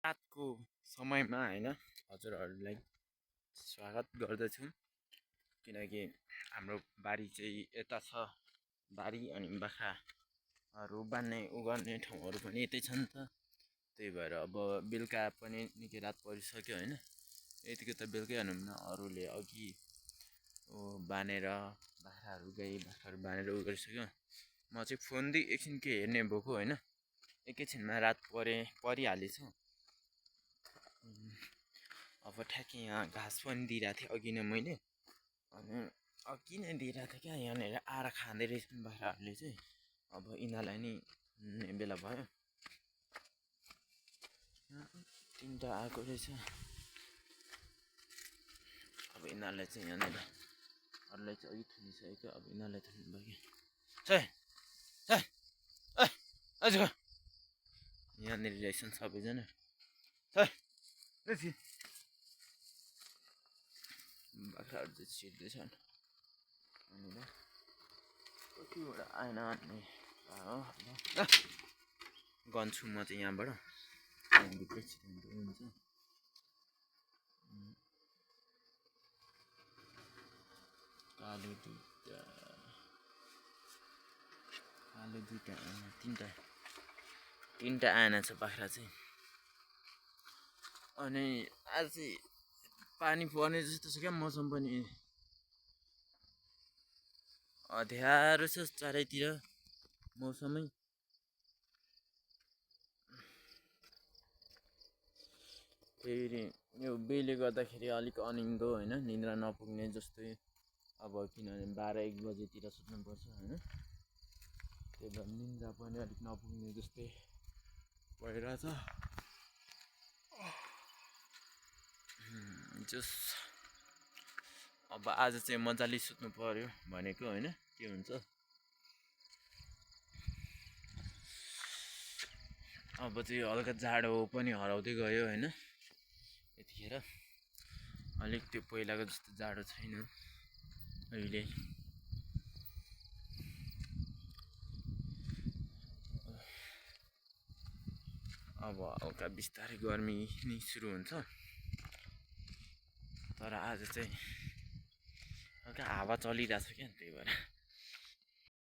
रातको समयमा होइन हजुरहरूलाई स्वागत गर्दछु किनकि हाम्रो बारी चाहिँ यता छ बारी अनि बाख्राहरू बान्ने गर्ने ठाउँहरू पनि यतै छ नि त त्यही भएर अब बेलुका पनि निकै रात परिसक्यो होइन यतिको त बेलुकै भनौँ न अरूले अघि बानेर बाख्राहरू बानेर उ गरिसक्यो म चाहिँ फोन दिई एकछिन के हेर्ने भएको होइन एकैछिनमा रात परिहालेछ अब ठ्याक्कै यहाँ घाँस पनि दिइरहेको थिएँ अघि नै मैले अनि अघि नै दिइरहेको थिएँ क्या यहाँनिर आएर खाँदै रहेछन् बाख्राहरूले चाहिँ अब यिनीहरूलाई नि हुने बेला भयो तिनवटा आएको रहेछ अब यिनीहरूलाई चाहिँ यहाँनिर अरूलाई चाहिँ अघि थुनिसकेको अब यिनीहरूलाई थुन्नु भयो क्या यहाँनिर रहेछन् सबैजना बाख्राहरू चाहिँ छिर्दैछन् यहाँनिर कतिवटा आएन भन्ने गन्छु म चाहिँ यहाँबाट भित्रै छिर्नु हुन्छ कालो दुईटा तिनवटा आएन छ बाख्रा चाहिँ अनि आज चाहिँ पानी पर्ने जस्तो छ क्या मौसम पनि अँध्यारो छ चारैतिर मौसमै फेरि यो बेले गर्दाखेरि अलिक अनिन्दो होइन निद्रा नपुग्ने जस्तै अब किनभने 12-1 बजेतिर सुत्नुपर्छ होइन त्यही भएर निद्रा पनि अलिक नपुग्ने जस्तै भइरहेछ जस अब आज चाहिँ मजाले सुत्नु पर्यो भनेको होइन के हुन्छ अब चाहिँ हल्का जाडो पनि हराउँदै गयो होइन यतिखेर अलिक त्यो पहिलाको जस्तो जाडो छैन अहिले अब हल्का बिस्तारै गर्मी नै सुरु हुन्छ तर आज चाहिँ हल्का हावा चलिरहेछ क्या त्यही भएर